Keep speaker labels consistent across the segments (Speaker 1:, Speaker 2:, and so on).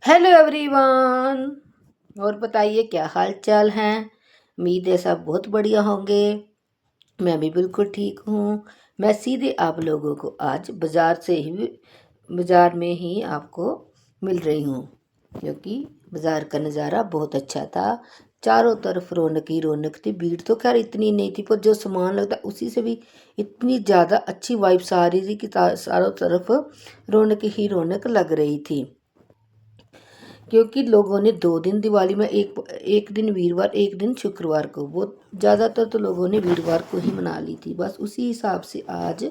Speaker 1: Hello everyone. और बताइए क्या हाल चाल है। उम्मीद है सब बहुत बढ़िया होंगे। मैं भी बिल्कुल ठीक हूँ। मैं सीधे आप लोगों को आज बाज़ार में ही आपको मिल रही हूँ, क्योंकि बाज़ार का नज़ारा बहुत अच्छा था। चारों तरफ रौनक ही रौनक थी। भीड़ तो खैर इतनी नहीं थी, पर जो सामान लगता उसी से भी इतनी ज़्यादा अच्छी वाइब्स आ रही थी कि चारों तरफ रौनक ही रौनक लग रही थी। क्योंकि लोगों ने 2 दिन दिवाली में एक एक दिन वीरवार, एक दिन शुक्रवार को, वो ज़्यादातर तो लोगों ने वीरवार को ही मना ली थी। बस उसी हिसाब से आज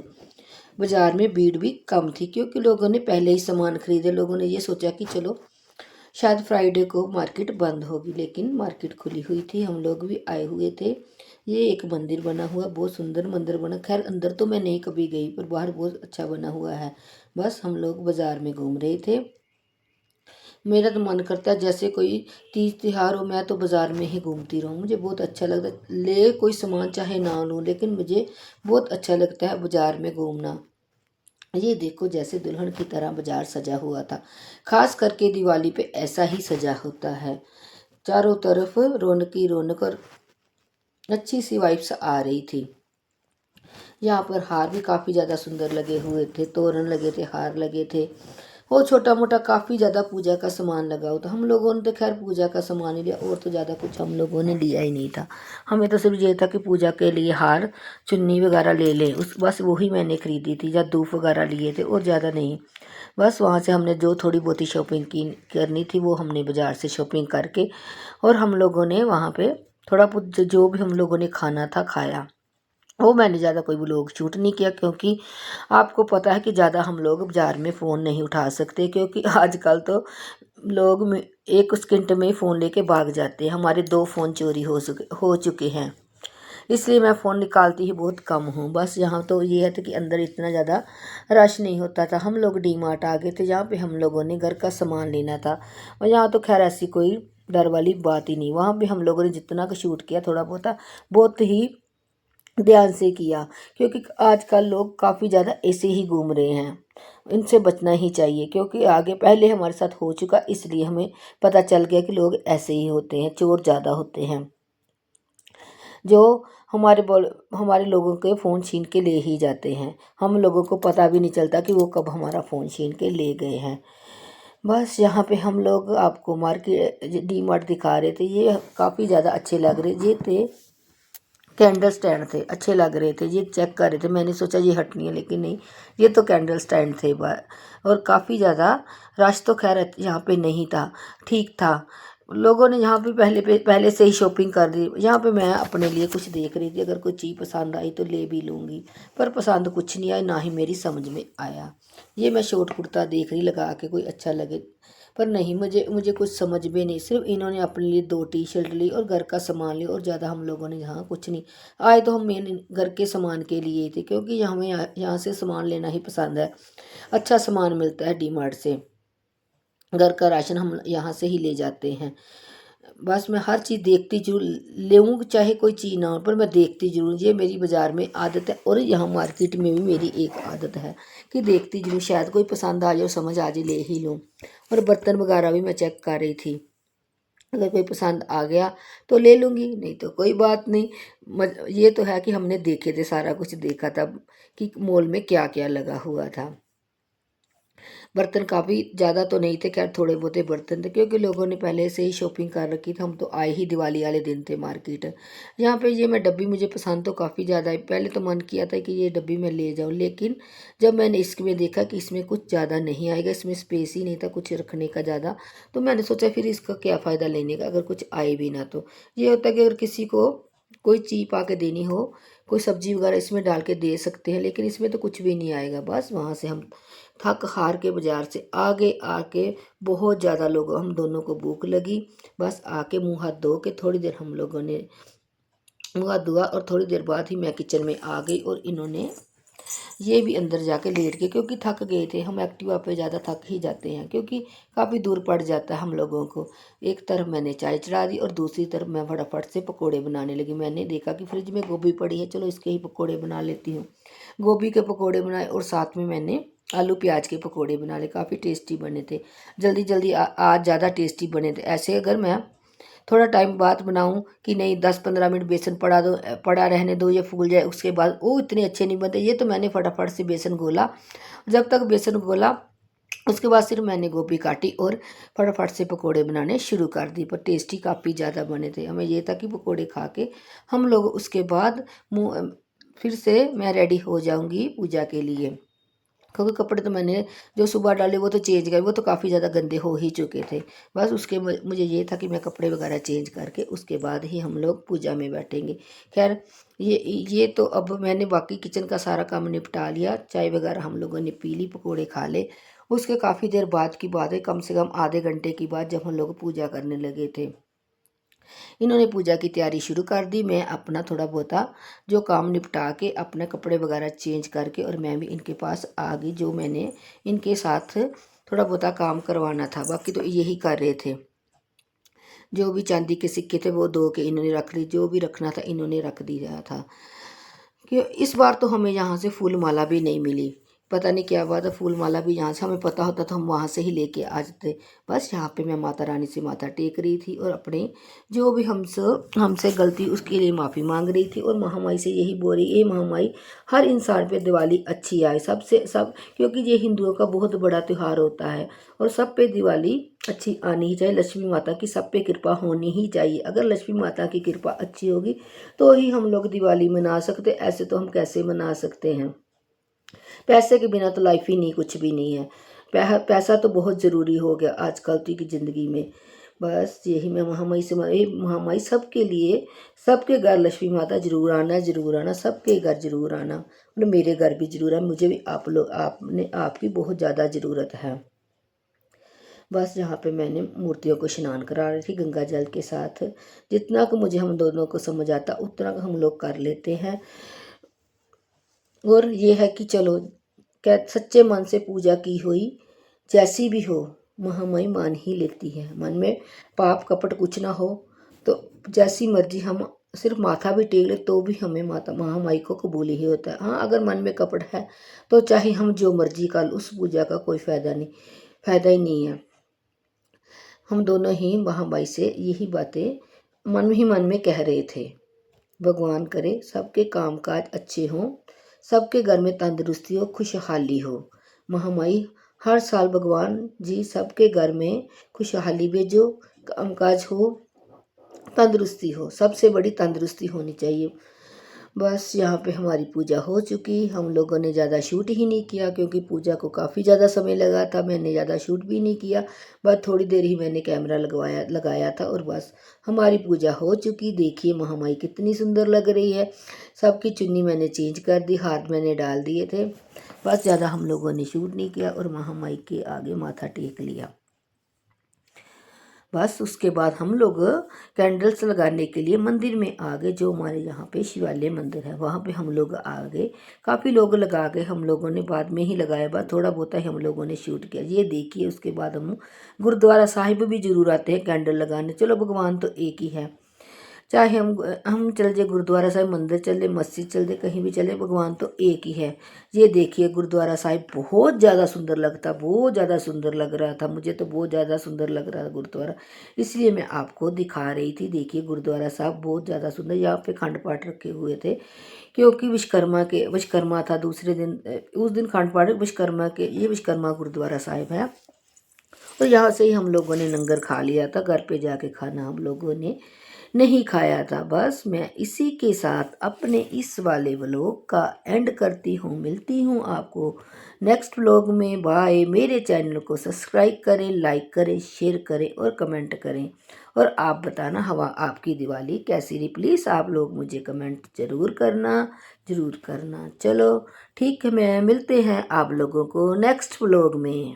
Speaker 1: बाज़ार में भीड़ भी कम थी, क्योंकि लोगों ने पहले ही सामान खरीदे। लोगों ने ये सोचा कि चलो शायद फ्राइडे को मार्केट बंद होगी, लेकिन मार्केट खुली हुई थी। हम लोग भी आए हुए थे। ये एक मंदिर बना हुआ, बहुत सुंदर मंदिर बना। खैर अंदर तो मैं नहीं कभी गई, पर बाहर बहुत अच्छा बना हुआ है। बस हम लोग बाज़ार में घूम रहे थे। मेरा तो मन करता है जैसे कोई तीज त्योहार हो, मैं तो बाज़ार में ही घूमती रहूँ। मुझे बहुत अच्छा लगता है, ले कोई सामान चाहे ना लूँ, लेकिन मुझे बहुत अच्छा लगता है बाज़ार में घूमना। ये देखो जैसे दुल्हन की तरह बाज़ार सजा हुआ था। खास करके दिवाली पे ऐसा ही सजा होता है। चारों तरफ रौनक ही रौनक और अच्छी सी वाइब्स आ रही थी। यहाँ पर हार भी काफ़ी ज़्यादा सुंदर लगे हुए थे, तोरण लगे थे, हार लगे थे। वो छोटा मोटा काफ़ी ज़्यादा पूजा का सामान लगा हुआ था। हम लोगों ने तो खैर पूजा का सामान ही लिया, और तो ज़्यादा कुछ हम लोगों ने लिया ही नहीं था। हमें तो सिर्फ ये था कि पूजा के लिए हार, चुन्नी वगैरह ले लें, उस बस वही मैंने खरीदी थी, या धूप वगैरह लिए थे, और ज़्यादा नहीं। बस वहाँ से हमने जो थोड़ी बहुत ही शॉपिंग की करनी थी, वो हमने बाज़ार से शॉपिंग करके, और हम लोगों ने वहाँ पे थोड़ा बहुत जो भी हम लोगों ने खाना था खाया। वो मैंने ज़्यादा कोई व्लॉग शूट नहीं किया, क्योंकि आपको पता है कि ज़्यादा हम लोग बाज़ार में फ़ोन नहीं उठा सकते, क्योंकि आजकल तो लोग एक सेकंड में फ़ोन लेके भाग जाते हैं। हमारे 2 फ़ोन चोरी हो चुके हैं। इसलिए मैं फ़ोन निकालती ही बहुत कम हूँ। बस यहाँ तो ये है कि अंदर इतना ज़्यादा रश नहीं होता था। हम लोग डी मार्ट आ गए थे, जहाँ पे हम लोगों ने घर का सामान लेना था। और यहाँ तो खैर ऐसी कोई डर वाली बात ही नहीं। वहाँ भी हम लोगों ने जितना का शूट किया, थोड़ा बहुत ही ध्यान से किया, क्योंकि आजकल लोग काफ़ी ज़्यादा ऐसे ही घूम रहे हैं। इनसे बचना ही चाहिए, क्योंकि आगे पहले हमारे साथ हो चुका, इसलिए हमें पता चल गया कि लोग ऐसे ही होते हैं, चोर ज़्यादा होते हैं, जो हमारे लोगों के फ़ोन छीन के ले ही जाते हैं। हम लोगों को पता भी नहीं चलता कि वो कब हमारा फ़ोन छीन के ले गए हैं। बस यहाँ पे हम लोग आपको मार्केट डी मार्ट दिखा रहे थे। ये काफ़ी ज़्यादा अच्छे लग रहे ये थे, कैंडल स्टैंड थे, अच्छे लग रहे थे। ये चेक कर रहे थे, मैंने सोचा ये हटनी है, लेकिन नहीं, ये तो कैंडल स्टैंड थे। और काफ़ी ज़्यादा रश तो खैर यहाँ पे नहीं था, ठीक था। लोगों ने यहाँ पे पहले से ही शॉपिंग कर दी। यहाँ पे मैं अपने लिए कुछ देख रही थी, अगर कोई चीज़ पसंद आई तो ले भी लूँगी, पर पसंद कुछ नहीं आई, ना ही मेरी समझ में आया। ये मैं शॉर्ट कुर्ता देख रही लगा के, कोई अच्छा लगे, पर नहीं, मुझे मुझे कुछ समझ में नहीं। सिर्फ इन्होंने अपने लिए 2 टी-शर्ट ली और घर का सामान लिया, और ज़्यादा हम लोगों ने यहाँ कुछ नहीं। आए तो हम मेन घर के सामान के लिए ही थे, क्योंकि हमें यहाँ से सामान लेना ही पसंद है। अच्छा सामान मिलता है डी मार्ट से। घर का राशन हम यहाँ से ही ले जाते हैं। बस मैं हर चीज़ देखती जरूर लूँ, चाहे कोई चीज़ ना हो, पर मैं देखती जरूर। ये मेरी बाज़ार में आदत है, और यहाँ मार्केट में भी मेरी एक आदत है कि देखती जरूर, शायद कोई पसंद आ जाए, समझ आ जाए, ले ही लूँ। और बर्तन वगैरह भी मैं चेक कर रही थी, अगर कोई पसंद आ गया तो ले लूँगी, नहीं तो कोई बात नहीं। ये तो है कि हमने देखे थे, सारा कुछ देखा था कि मॉल में क्या क्या लगा हुआ था। बर्तन काफ़ी ज़्यादा तो नहीं थे, खैर थोड़े बहुते बर्तन थे, क्योंकि लोगों ने पहले से ही शॉपिंग कर रखी थी। हम तो आए ही दिवाली वाले दिन थे मार्केट। यहाँ पे ये मैं डब्बी, मुझे पसंद तो काफ़ी ज़्यादा है। पहले तो मन किया था कि ये डब्बी मैं ले जाऊँ, लेकिन जब मैंने इसमें देखा कि इसमें कुछ ज़्यादा नहीं आएगा, इसमें स्पेस ही नहीं था कुछ रखने का ज़्यादा, तो मैंने सोचा फिर इसका क्या फ़ायदा लेने का, अगर कुछ आए भी ना तो। ये होता है कि अगर किसी को कोई चीज़ पा के देनी हो, कोई सब्जी वगैरह इसमें डाल के दे सकते हैं, लेकिन इसमें तो कुछ भी नहीं आएगा। बस वहाँ से हम थक हार के बाजार से आगे आके, बहुत ज़्यादा लोग, हम दोनों को भूख लगी। बस आके मुंह हाथ धो के थोड़ी देर हम लोगों ने मुंह हाथ धोआ, और थोड़ी देर बाद ही मैं किचन में आ गई, और इन्होंने ये भी अंदर जाके लेट गए, क्योंकि थक गए थे। हम एक्टिवा पे ज़्यादा थक ही जाते हैं, क्योंकि काफ़ी दूर पड़ जाता है हम लोगों को। एक तरफ मैंने चाय चढ़ा दी, और दूसरी तरफ मैं फटाफट से पकोड़े बनाने लगी। मैंने देखा कि फ्रिज में गोभी पड़ी है, चलो इसके ही पकोड़े बना लेती हूँ। गोभी के पकोड़े बनाए, और साथ में मैंने आलू प्याज के पकोड़े बना ले, काफ़ी टेस्टी बने थे। जल्दी जल्दी आज ज़्यादा टेस्टी बने थे। ऐसे अगर मैं थोड़ा टाइम बाद बनाऊं कि नहीं 10-15 मिनट बेसन पड़ा रहने दो, ये फूल जाए, उसके बाद वो इतने अच्छे नहीं बनते। ये तो मैंने फटाफट से बेसन घोला। जब तक बेसन घोला उसके बाद सिर्फ मैंने गोभी काटी और फटाफट से पकोड़े बनाने शुरू कर दी। पर टेस्टी काफ़ी ज़्यादा बने थे। हमें ये था कि पकोड़े खा के हम लोग उसके बाद फिर से मैं रेडी हो जाऊंगी पूजा के लिए, क्योंकि कपड़े तो मैंने जो सुबह डाले वो तो चेंज कर, वो तो काफ़ी ज़्यादा गंदे हो ही चुके थे। बस उसके मुझे ये था कि मैं कपड़े वगैरह चेंज करके उसके बाद ही हम लोग पूजा में बैठेंगे। खैर ये तो अब मैंने बाकी किचन का सारा काम निपटा लिया। चाय वगैरह हम लोगों ने पी ली, पकौड़े खा ले। उसके काफ़ी देर बाद की बात है, कम से कम आधे घंटे की बाद, जब हम लोग पूजा करने लगे थे। इन्होंने पूजा की तैयारी शुरू कर दी। मैं अपना थोड़ा बहुता जो काम निपटा के अपने कपड़े वगैरह चेंज करके और मैं भी इनके पास आ गई, जो मैंने इनके साथ थोड़ा बहुता काम करवाना था। बाकी तो यही कर रहे थे। जो भी चांदी के सिक्के थे वो दो के इन्होंने रख ली, जो भी रखना था इन्होंने रख दिया था। कि इस बार तो हमें यहाँ से फूल माला भी नहीं मिली। पता नहीं क्या बात है, फूल माला भी यहाँ से, हमें पता होता तो हम वहाँ से ही लेके आ जाते। बस यहाँ पे मैं माता रानी से माथा टेक रही थी और अपने जो भी हमसे गलती उसके लिए माफ़ी मांग रही थी। और महामाई से यही बोल रही, ये महामाई हर इंसान पे दिवाली अच्छी आए, सबसे सब, क्योंकि ये हिंदुओं का बहुत बड़ा त्यौहार होता है और सब पे दिवाली अच्छी आनी ही चाहिए। लक्ष्मी माता की सब पे कृपा होनी ही चाहिए। अगर लक्ष्मी माता की कृपा अच्छी होगी तो ही हम लोग दिवाली मना सकते, ऐसे तो हम कैसे मना सकते हैं। पैसे के बिना तो लाइफ ही नहीं, कुछ भी नहीं है। पैसा तो बहुत ज़रूरी हो गया आजकल की ज़िंदगी में। बस यही मैं महामाई से, महामाई सबके लिए, सबके घर लक्ष्मी माता जरूर आना, जरूर आना, सबके घर जरूर आना और मेरे घर भी जरूर आना। मुझे भी आपकी बहुत ज़्यादा ज़रूरत है। बस यहाँ पे मैंने मूर्तियों को स्नान करा रही थी गंगा जल के साथ। जितना को मुझे हम दोनों को समझ आता उतना हम लोग कर लेते हैं। और ये है कि चलो, क्या सच्चे मन से पूजा की हुई जैसी भी हो महामाई मान ही लेती है। मन में पाप कपट कुछ ना हो तो जैसी मर्जी हम सिर्फ माथा भी टेक ले तो भी हमें माता महामाई को कबूल ही होता है। हाँ, अगर मन में कपट है तो चाहे हम जो मर्जी कर, उस पूजा का कोई फ़ायदा ही नहीं है। हम दोनों ही महामाई से यही बातें मन ही मन में कह रहे थे। भगवान करे सबके कामकाज अच्छे हों, सबके घर में तंदुरुस्ती हो, खुशहाली हो। महामाई हर साल भगवान जी सबके घर में खुशहाली भेजो, कामकाज हो, तंदुरुस्ती हो, सबसे बड़ी तंदुरुस्ती होनी चाहिए। बस यहाँ पे हमारी पूजा हो चुकी। हम लोगों ने ज़्यादा शूट ही नहीं किया क्योंकि पूजा को काफ़ी ज़्यादा समय लगा था। मैंने ज़्यादा शूट भी नहीं किया, बस थोड़ी देर ही मैंने कैमरा लगाया था और बस हमारी पूजा हो चुकी। देखिए महामाई कितनी सुंदर लग रही है। सबकी चुन्नी मैंने चेंज कर दी, हाथ मैंने डाल दिए थे। बस ज़्यादा हम लोगों ने शूट नहीं किया और महामाई के आगे माथा टेक लिया। बस उसके बाद हम लोग कैंडल्स लगाने के लिए मंदिर में आ गए। जो हमारे यहाँ पे शिवालय मंदिर है वहाँ पे हम लोग आ गए। काफ़ी लोग लगा गए, हम लोगों ने बाद में ही लगाया, बस थोड़ा बहुत ही हम लोगों ने शूट किया। ये देखिए, उसके बाद हम गुरुद्वारा साहिब भी जरूर आते हैं कैंडल लगाने। चलो, भगवान तो एक ही है, चाहे हम चल जाए गुरुद्वारा साहिब, मंदिर चले, मस्जिद चल जाए, कहीं भी चले, भगवान तो एक ही है। ये देखिए गुरुद्वारा साहिब बहुत ज़्यादा सुंदर लगता, बहुत ज़्यादा सुंदर लग रहा था। मुझे तो बहुत ज़्यादा सुंदर लग रहा था गुरुद्वारा, इसलिए मैं आपको दिखा रही थी। देखिए गुरुद्वारा साहब बहुत ज़्यादा सुंदर। यहाँ पे खंड पाठ रखे हुए थे क्योंकि विश्वकर्मा था दूसरे दिन, उस दिन खंड पाठ विश्वकर्मा के, ये विश्वकर्मा गुरुद्वारा साहिब है। और यहाँ से ही हम लोगों ने लंगर खा लिया था। घर पे जाके खाना हम लोगों ने नहीं खाया था। बस मैं इसी के साथ अपने इस वाले व्लॉग का एंड करती हूँ। मिलती हूँ आपको नेक्स्ट व्लॉग में। बाय। मेरे चैनल को सब्सक्राइब करें, लाइक करें, शेयर करें और कमेंट करें। और आप बताना हवा आपकी दिवाली कैसी रही, प्लीज़ आप लोग मुझे कमेंट ज़रूर करना। चलो ठीक है, मैं मिलते हैं आप लोगों को नेक्स्ट व्लॉग में।